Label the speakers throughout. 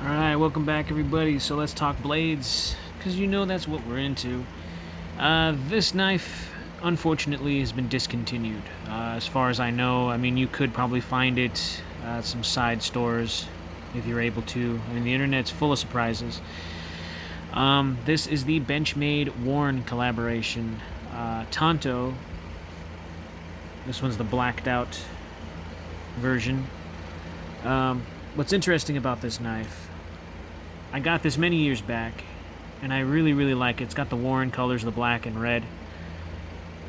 Speaker 1: Alright, welcome back everybody. So let's talk blades, because you know that's what we're into. This knife, unfortunately, has been discontinued. As far as I know, I mean, you could probably find it at some side stores if you're able to. I mean, the internet's full of surprises. This is the Benchmade Warn collaboration. Tonto. This one's the blacked out version. What's interesting about this knife, I got this many years back, and I really, really like it. It's got the Warren colors, the black and red,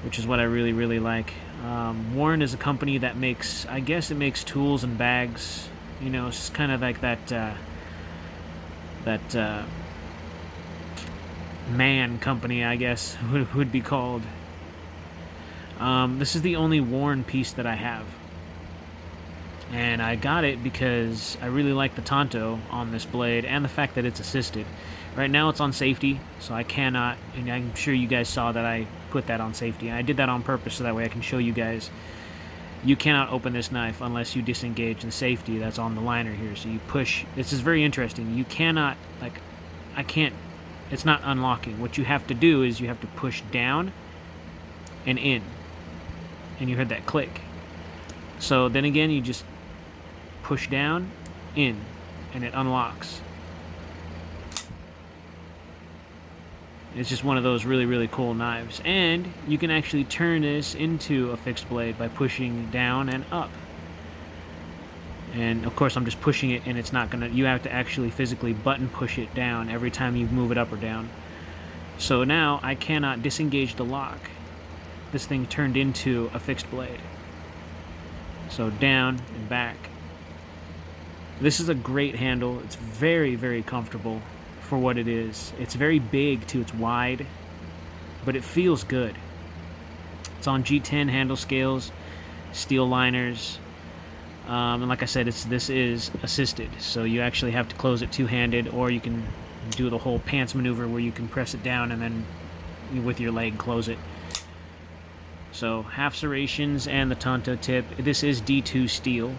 Speaker 1: which is what I really, really like. Warren is a company that makes, I guess it makes tools and bags. You know, it's kind of like that man company, I guess, would be called. This is the only Warren piece that I have. And I got it because I really like the Tonto on this blade and the fact that it's assisted. Right now it's on safety, so I cannot, and I'm sure you guys saw that I put that on safety. And I did that on purpose so that way I can show you guys. You cannot open this knife unless you disengage the safety that's on the liner here. So you push, this is very interesting. You cannot, like, I can't, it's not unlocking. What you have to do is you have to push down and in. And you heard that click. So then again, you just push down, in, and it unlocks. It's just one of those really, really cool knives. And you can actually turn this into a fixed blade by pushing down and up. And of course I'm just pushing it, and it's not gonna, you have to actually physically button push it down every time you move it up or down. So now I cannot disengage the lock. This thing turned into a fixed blade. So down and back. This is a great handle. It's very, very comfortable for what it is. It's very big too. It's wide, but it feels good. It's on G10 handle scales, steel liners, and like I said, this is assisted. So you actually have to close it two-handed, or you can do the whole pants maneuver where you can press it down and then with your leg close it. So half serrations and the Tonto tip. This is D2 steel.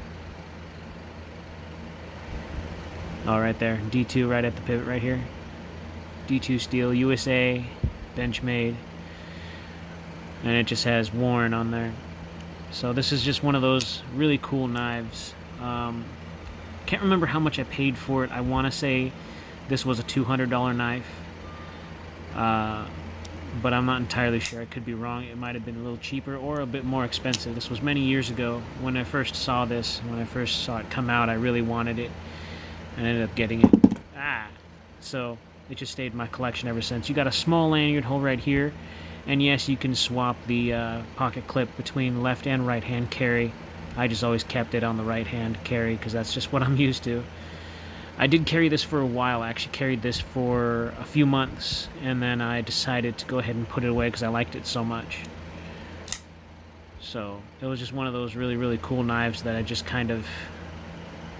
Speaker 1: Oh, right there. D2 right at the pivot right here. D2 steel, USA, Benchmade. And it just has Warren on there. So this is just one of those really cool knives. Can't remember how much I paid for it. I want to say this was a $200 knife. But I'm not entirely sure. I could be wrong. It might have been a little cheaper or a bit more expensive. This was many years ago when I first saw this. When I first saw it come out, I really wanted it. I ended up getting it. So it just stayed in my collection ever since. You got a small lanyard hole right here. And yes, you can swap the pocket clip between left and right hand carry. I just always kept it on the right hand carry because that's just what I'm used to. I did carry this for a while. I actually carried this for a few months, and then I decided to go ahead and put it away because I liked it so much. So it was just one of those really, really cool knives that I just kind of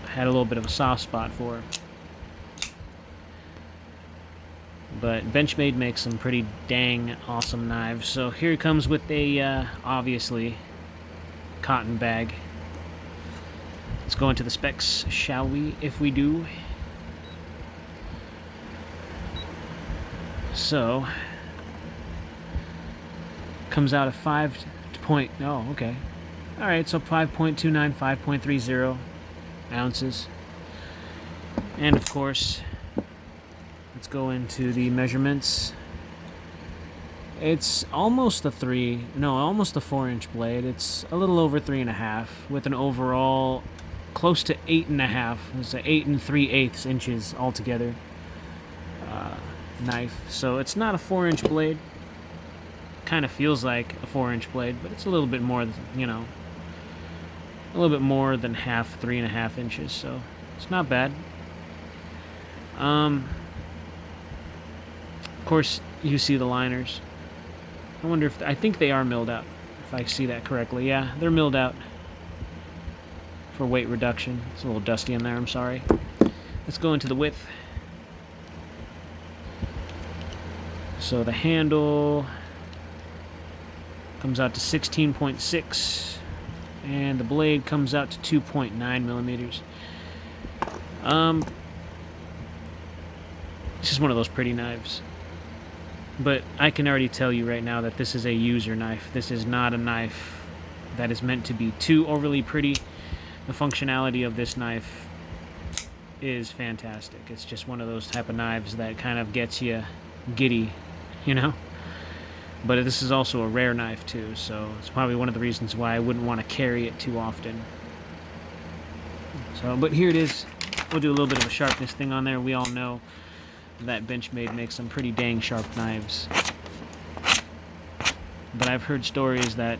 Speaker 1: had a little bit of a soft spot for. But Benchmade makes some pretty dang awesome knives. So here it comes with a, obviously, cotton bag. Let's go into the specs, shall we, if we do. So, comes out at 5 point, oh, okay. Alright, so 5.29, 5.30 ounces. And of course, let's go into the measurements. It's almost a 4-inch blade. It's a little over 3.5 with an overall close to 8.5. It's 8 3/8 inches altogether knife. So it's not a 4-inch blade. Kind of feels like a 4-inch blade, but it's a little bit more, you know, a little bit more than half, 3.5 inches. So it's not bad. Of course, you see the liners. I wonder if, I think they are milled out, if I see that correctly. Yeah, they're milled out for weight reduction. It's a little dusty in there, I'm sorry. Let's go into the width. So the handle comes out to 16.6, and the blade comes out to 2.9 millimeters. It's just one of those pretty knives. But I can already tell you right now that this is a user knife. This is not a knife that is meant to be too overly pretty. The functionality of this knife is fantastic. It's just one of those type of knives that kind of gets you giddy, you know? But this is also a rare knife too, so it's probably one of the reasons why I wouldn't want to carry it too often. So, but here it is. We'll do a little bit of a sharpness thing on there. We all know that Benchmade makes some pretty dang sharp knives. But I've heard stories that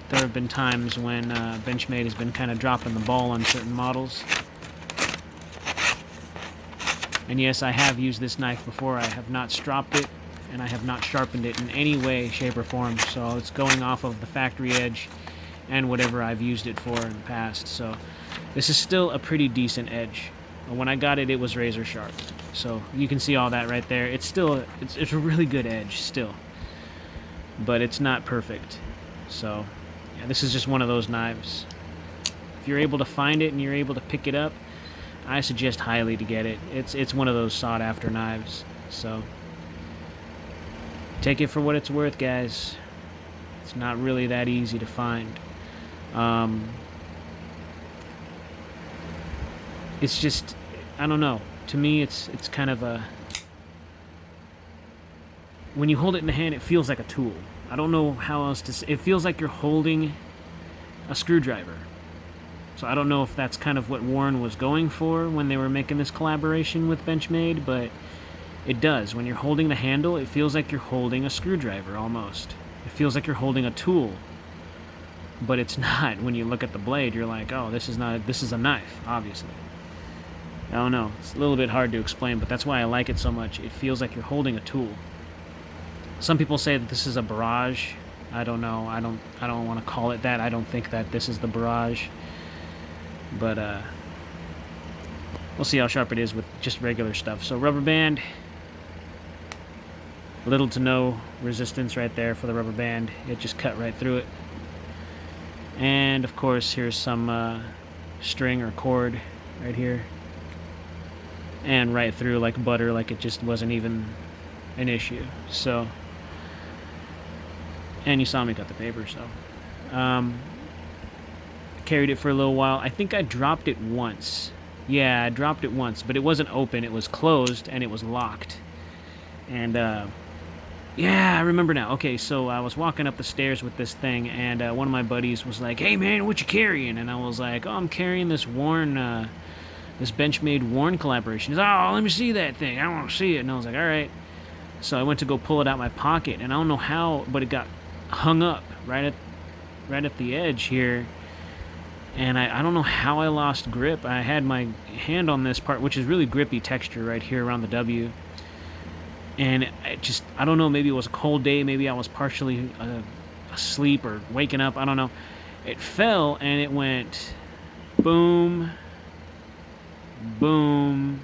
Speaker 1: there have been times when Benchmade has been kind of dropping the ball on certain models. And yes, I have used this knife before. I have not stropped it, and I have not sharpened it in any way, shape, or form. So it's going off of the factory edge and whatever I've used it for in the past. So this is still a pretty decent edge. When I got it, it was razor sharp. So you can see all that right there. It's still, it's a really good edge still. But it's not perfect. So yeah, this is just one of those knives. If you're able to find it and you're able to pick it up, I suggest highly to get it. It's one of those sought after knives. So take it for what it's worth, guys. It's not really that easy to find. It's just, I don't know. To me, it's kind of a... When you hold it in the hand, it feels like a tool. I don't know how else to say. It feels like you're holding a screwdriver. So I don't know if that's kind of what Warn was going for when they were making this collaboration with Benchmade, but it does. When you're holding the handle, it feels like you're holding a screwdriver almost. It feels like you're holding a tool. But it's not. When you look at the blade, you're like, oh, this is a knife, obviously. I don't know. It's a little bit hard to explain, but that's why I like it so much. It feels like you're holding a tool. Some people say that this is a barrage. I don't know. I don't want to call it that. I don't think that this is the barrage. But we'll see how sharp it is with just regular stuff. So rubber band. Little to no resistance right there for the rubber band. It just cut right through it. And of course, here's some string or cord right here. And right through like butter, like it just wasn't even an issue. So, and you saw me cut the paper, so carried it for a little while. I think I dropped it once. Yeah, I dropped it once, but it wasn't open. It was closed and it was locked. And yeah, I remember now. Okay, so I was walking up the stairs with this thing, and one of my buddies was like, "Hey man, what you carrying?" And I was like, "Oh, I'm carrying this Warn, this Benchmade Warn collaboration." He's like, "Oh, let me see that thing. I want to see it." And I was like, "All right." So I went to go pull it out of my pocket, and I don't know how, but it got hung up right at the edge here. And I don't know how I lost grip. I had my hand on this part, which is really grippy texture right here around the W. And I don't know, maybe it was a cold day, maybe I was partially asleep or waking up, I don't know. It fell and it went boom, boom.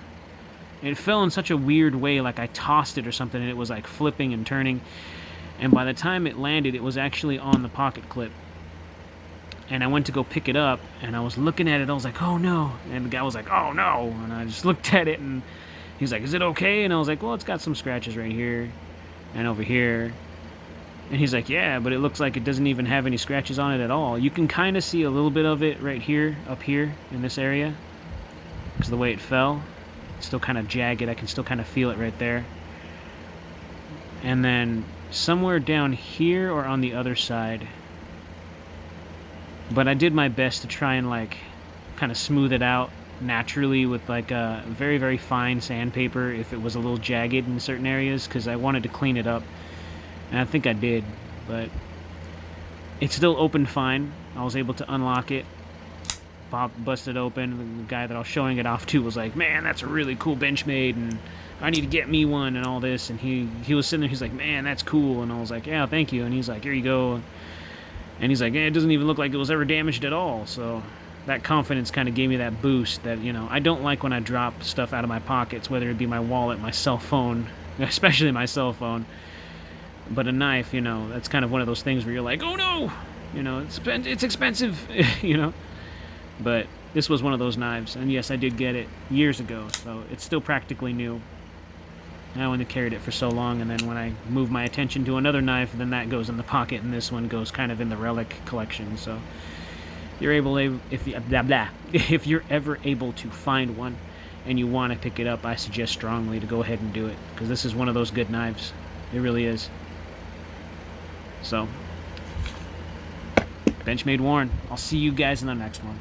Speaker 1: It fell in such a weird way, like I tossed it or something, and it was like flipping and turning. And by the time it landed, it was actually on the pocket clip. And I went to go pick it up, and I was looking at it, I was like, oh no. And the guy was like, oh no. And I just looked at it, and he's like, is it okay? And I was like, well, it's got some scratches right here and over here. And he's like, yeah, but it looks like it doesn't even have any scratches on it at all. You can kind of see a little bit of it right here, up here in this area, because the way it fell. It's still kind of jagged. I can still kind of feel it right there. And then somewhere down here or on the other side. But I did my best to try and like kind of smooth it out naturally with like a very, very fine sandpaper if it was a little jagged in certain areas, because I wanted to clean it up. And I think I did, but it still opened fine. I was able to unlock it, busted open, and the guy that I was showing it off to was like, man, that's a really cool Benchmade, and I need to get me one and all this. And he was sitting there, he's like, man, that's cool. And I was like, yeah, thank you. And he's like, here you go. And he's like, yeah, it doesn't even look like it was ever damaged at all. So that confidence kind of gave me that boost that, you know, I don't like when I drop stuff out of my pockets, whether it be my wallet, my cell phone, especially my cell phone. But a knife, you know, that's kind of one of those things where you're like, oh no, you know, it's expensive, you know. But this was one of those knives, and yes, I did get it years ago, so it's still practically new. I only carried it for so long, and then when I move my attention to another knife, then that goes in the pocket, and this one goes kind of in the relic collection. So you're able to, if you're ever able to find one and you want to pick it up, I suggest strongly to go ahead and do it, because this is one of those good knives. It really is. So, Benchmade Warn. I'll see you guys in the next one.